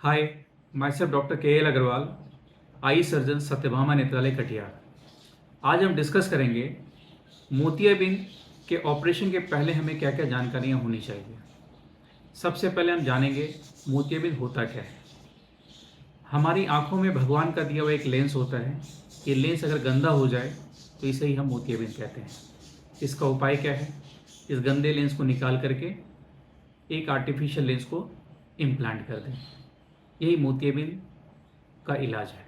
हाय, myself doctor K L Agarwal, eye surgeon Satyabhama Netralaya Katihar. आज हम discuss करेंगे मोतियाबिंद के ऑपरेशन के पहले हमें क्या क्या जानकारियाँ होनी चाहिए। सबसे पहले हम जानेंगे मोतियाबिंद होता क्या है। हमारी आंखों में भगवान का दिया हुआ एक लेंस होता है। ये लेंस अगर गंदा हो जाए तो इसे ही हम मोतियाबिंद कहते हैं। इसका उपाय क्या है? इस गंदे लेंस को निकाल करके एक आर्टिफिशियल लेंस को इम्प्लांट कर दें। यही मोतियाबिंद का इलाज है।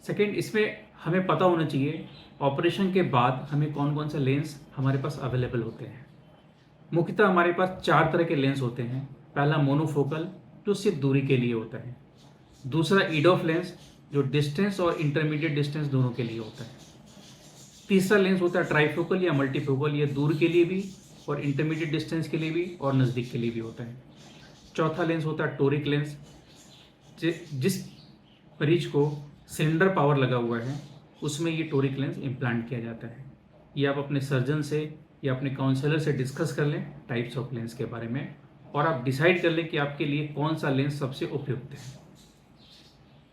सेकेंड, इसमें हमें पता होना चाहिए ऑपरेशन के बाद हमें कौन कौन सा लेंस हमारे पास अवेलेबल होते हैं। मुख्यतः हमारे पास 4 तरह के लेंस होते हैं। पहला मोनोफोकल, जो सिर्फ दूरी के लिए होता है। दूसरा ईडॉफ लेंस, जो डिस्टेंस और इंटरमीडिएट डिस्टेंस दोनों के लिए होता है। तीसरा लेंस होता है ट्राइफोकल या मल्टीफोकल, ये दूर के लिए भी और इंटरमीडिएट डिस्टेंस के लिए भी और नज़दीक के लिए भी होता है। चौथा लेंस होता है टोरिक लेंस, जिस मरीज को सिलेंडर पावर लगा हुआ है उसमें ये टोरिक लेंस इम्प्लांट किया जाता है। ये आप अपने सर्जन से या अपने काउंसलर से डिस्कस कर लें टाइप्स ऑफ लेंस के बारे में, और आप डिसाइड कर लें कि आपके लिए कौन सा लेंस सबसे उपयुक्त है।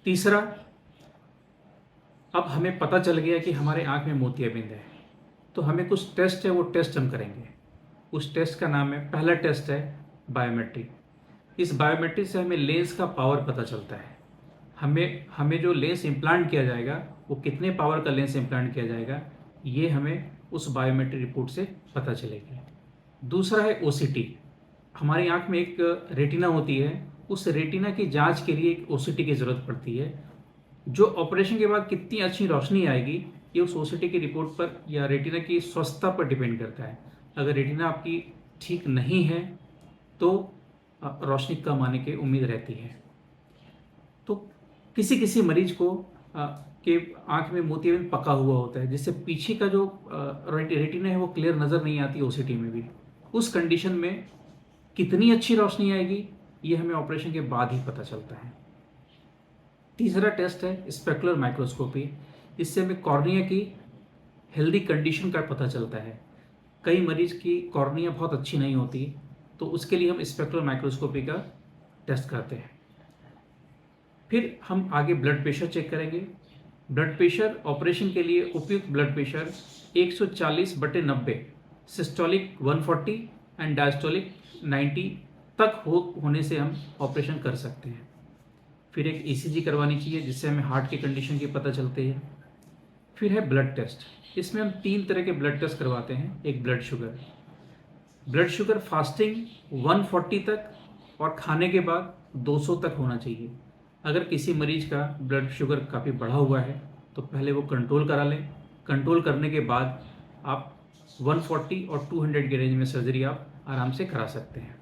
तीसरा, अब हमें पता चल गया कि हमारे आँख में मोतियाबिंद है, तो हमें कुछ टेस्ट है, वो टेस्ट हम करेंगे। उस टेस्ट का नाम है, पहला टेस्ट है बायोमेट्रिक। इस बायोमेट्रिक से हमें लेंस का पावर पता चलता है। हमें जो लेंस इम्प्लांट किया जाएगा वो कितने पावर का लेंस इम्प्लांट किया जाएगा, ये हमें उस बायोमेट्रिक रिपोर्ट से पता चलेगी। दूसरा है ओसीटी। हमारी आंख में एक रेटिना होती है, उस रेटिना की जांच के लिए एक ओसीटी की ज़रूरत पड़ती है। जो ऑपरेशन के बाद कितनी अच्छी रोशनी आएगी ये उस ओसीटी की रिपोर्ट पर या रेटिना की स्वस्थता पर डिपेंड करता है। अगर रेटिना आपकी ठीक नहीं है तो रोशनी कम आने की उम्मीद रहती है। तो किसी किसी मरीज को के आंख में मोतियाबिंद पका हुआ होता है, जिससे पीछे का जो रेटिना है वो क्लियर नज़र नहीं आती ओसीटी में भी। उस कंडीशन में कितनी अच्छी रोशनी आएगी ये हमें ऑपरेशन के बाद ही पता चलता है। तीसरा टेस्ट है स्पेकुलर माइक्रोस्कोपी। इससे हमें कॉर्निया की हेल्दी कंडीशन का पता चलता है। कई मरीज की कॉर्निया बहुत अच्छी नहीं होती, तो उसके लिए हम स्पेकुलर माइक्रोस्कोपी का टेस्ट करते हैं। फिर हम आगे ब्लड प्रेशर चेक करेंगे। ब्लड प्रेशर ऑपरेशन के लिए उपयुक्त blood pressure 140/90, systolic 140 and diastolic 90 तक होने से हम ऑपरेशन कर सकते हैं। फिर एक ईसीजी करवानी चाहिए जिससे हमें हार्ट की कंडीशन की पता चलती है। फिर है ब्लड टेस्ट। इसमें हम 3 तरह के ब्लड टेस्ट करवाते हैं। एक ब्लड शुगर फास्टिंग 140 तक और खाने के बाद 200 तक होना चाहिए। अगर किसी मरीज का ब्लड शुगर काफ़ी बढ़ा हुआ है तो पहले वो कंट्रोल करा लें। कंट्रोल करने के बाद आप 140 और 200 के रेंज में सर्जरी आप आराम से करा सकते हैं।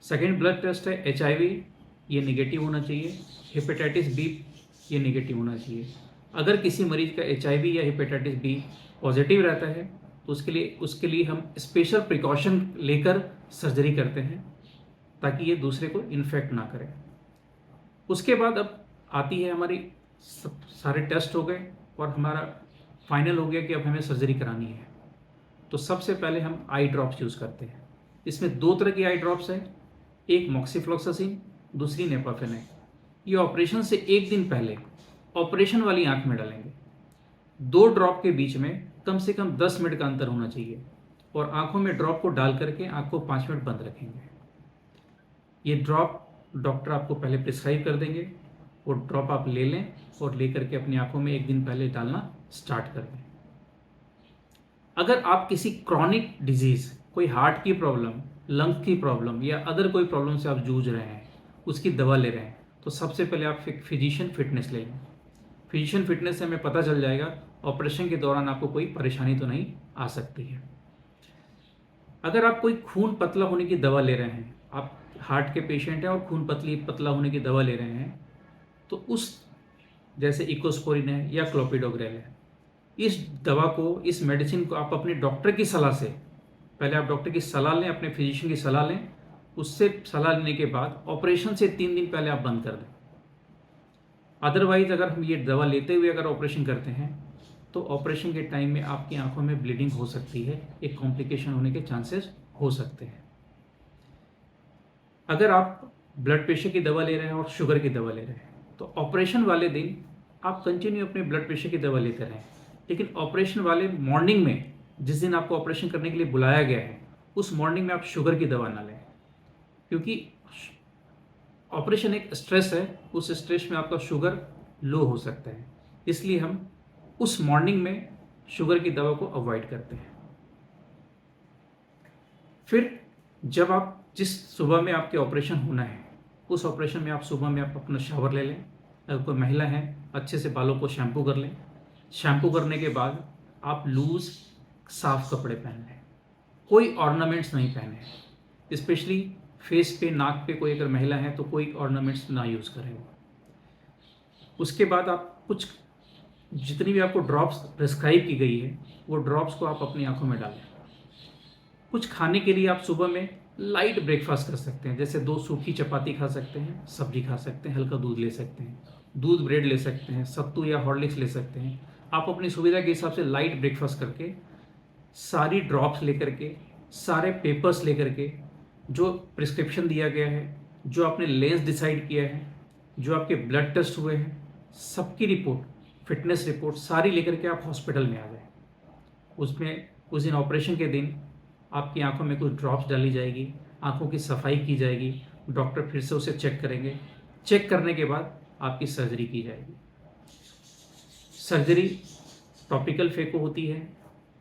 सेकेंड ब्लड टेस्ट है HIV, ये निगेटिव होना चाहिए। हेपेटाइटिस बी, ये निगेटिव होना चाहिए। अगर किसी मरीज का HIV या हेपेटाइटिस बी पॉजिटिव रहता है तो उसके लिए हम स्पेशल प्रिकॉशन लेकर सर्जरी करते हैं ताकि ये दूसरे को इन्फेक्ट ना करे। उसके बाद अब आती है हमारी सारे टेस्ट हो गए और हमारा फाइनल हो गया कि अब हमें सर्जरी करानी है। तो सबसे पहले हम आई ड्रॉप्स यूज़ करते हैं। इसमें 2 तरह की आई ड्रॉप्स है, एक मॉक्सीफ्लॉक्सासिन, दूसरी नेपाफेनेक। ये ऑपरेशन से 1 दिन पहले ऑपरेशन वाली आंख में डालेंगे। 2 ड्रॉप के बीच में कम से कम 10 मिनट का अंतर होना चाहिए और आंखों में ड्रॉप को डाल करके आंख को 5 मिनट बंद रखेंगे। ये ड्रॉप डॉक्टर आपको पहले प्रिस्क्राइब कर देंगे। वो ड्रॉप आप ले लें और ले करके अपनी आंखों में 1 दिन पहले डालना स्टार्ट कर दें। अगर आप किसी क्रॉनिक डिजीज़, कोई हार्ट की प्रॉब्लम, लंग की प्रॉब्लम या अदर कोई प्रॉब्लम से आप जूझ रहे हैं, उसकी दवा ले रहे हैं, तो सबसे पहले आप फिजिशियन फिटनेस ले लें। फिजिशियन फिटनेस से हमें पता चल जाएगा ऑपरेशन के दौरान आपको कोई परेशानी तो नहीं आ सकती है। अगर आप कोई खून पतला होने की दवा ले रहे हैं, आप हार्ट के पेशेंट हैं और खून पतला होने की दवा ले रहे हैं, तो उस जैसे इकोस्पोरिन है या क्लोपिडोग्रेल है, इस दवा को, इस मेडिसिन को आप अपने डॉक्टर की सलाह से, पहले आप डॉक्टर की सलाह लें, अपने फिजिशियन की सलाह लें। उससे सलाह लेने के बाद ऑपरेशन से 3 दिन पहले आप बंद कर दें। अदरवाइज अगर हम ये दवा लेते हुए अगर ऑपरेशन करते हैं तो ऑपरेशन के टाइम में आपकी आंखों में ब्लीडिंग हो सकती है, एक कॉम्प्लिकेशन होने के चांसेस हो सकते हैं। अगर आप ब्लड प्रेशर की दवा ले रहे हैं और शुगर की दवा ले रहे हैं, तो ऑपरेशन वाले दिन आप कंटिन्यू अपने ब्लड प्रेशर की दवा लेते रहें। लेकिन ऑपरेशन वाले मॉर्निंग में, जिस दिन आपको ऑपरेशन करने के लिए बुलाया गया है, उस मॉर्निंग में आप शुगर की दवा ना लें, क्योंकि ऑपरेशन एक स्ट्रेस है, उस स्ट्रेस में आपका शुगर लो हो सकता है। इसलिए हम उस मॉर्निंग में शुगर की दवा को अवॉइड करते हैं। फिर जब आप जिस सुबह में आपके ऑपरेशन होना है, उस ऑपरेशन में आप सुबह में आप अपना शावर ले लें। अगर कोई महिला है, अच्छे से बालों को शैम्पू कर लें। शैम्पू करने के बाद आप लूज साफ कपड़े पहन लें, कोई ऑर्नामेंट्स नहीं पहने। स्पेशली फेस पे, नाक पे कोई अगर महिला है तो कोई ऑर्नामेंट्स ना यूज़ करें। उसके बाद आप कुछ, जितनी भी आपको ड्रॉप्स प्रिस्क्राइब की गई है, वो ड्रॉप्स को आप अपनी आंखों में डालें। कुछ खाने के लिए आप सुबह में लाइट ब्रेकफास्ट कर सकते हैं, जैसे 2 सूखी चपाती खा सकते हैं, सब्जी खा सकते हैं, हल्का दूध ले सकते हैं, दूध ब्रेड ले सकते हैं, सत्तू या हॉर्लिक्स ले सकते हैं। आप अपनी सुविधा के हिसाब से लाइट ब्रेकफास्ट करके, सारी ड्रॉप्स लेकर के, सारे पेपर्स लेकर के, जो प्रिस्क्रिप्शन दिया गया है, जो आपने लेंस डिसाइड किया है, जो आपके ब्लड टेस्ट हुए हैं, सबकी रिपोर्ट, फिटनेस रिपोर्ट सारी लेकर के आप हॉस्पिटल में आ जाए। उसमें उस दिन ऑपरेशन के दिन आपकी आंखों में कुछ ड्रॉप्स डाली जाएगी, आंखों की सफाई की जाएगी, डॉक्टर फिर से उसे चेक करेंगे। चेक करने के बाद आपकी सर्जरी की जाएगी। सर्जरी टॉपिकल फेको होती है,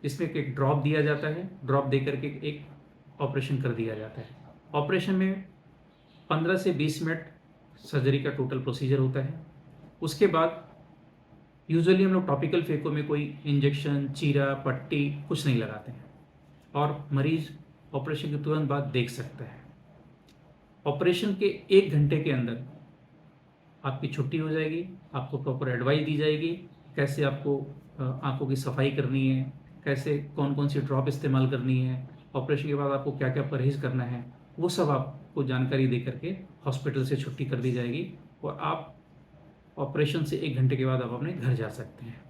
जिसमें एक ड्रॉप दिया जाता है, ड्रॉप दे करके एक ऑपरेशन कर दिया जाता है। ऑपरेशन में 15 से 20 मिनट सर्जरी का टोटल प्रोसीजर होता है। उसके बाद यूजुअली हम लोग टॉपिकल फेको में कोई इंजेक्शन, चीरा, पट्टी कुछ नहीं लगाते हैं और मरीज ऑपरेशन के तुरंत बाद देख सकता है। ऑपरेशन के 1 घंटे के अंदर आपकी छुट्टी हो जाएगी। आपको प्रॉपर एडवाइस दी जाएगी, कैसे आपको आंखों की सफाई करनी है, कैसे कौन कौन सी ड्रॉप इस्तेमाल करनी है, ऑपरेशन के बाद आपको क्या क्या परहेज़ करना है, वो सब आपको जानकारी दे करके हॉस्पिटल से छुट्टी कर दी जाएगी और आप ऑपरेशन से 1 घंटे के बाद आप अपने घर जा सकते हैं।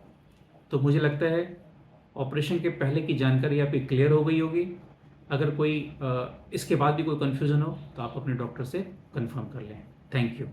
तो मुझे लगता है ऑपरेशन के पहले की जानकारी आपकी क्लियर हो गई होगी। अगर कोई इसके बाद भी कोई कन्फ्यूज़न हो तो आप अपने डॉक्टर से कंफर्म कर लें। Thank you.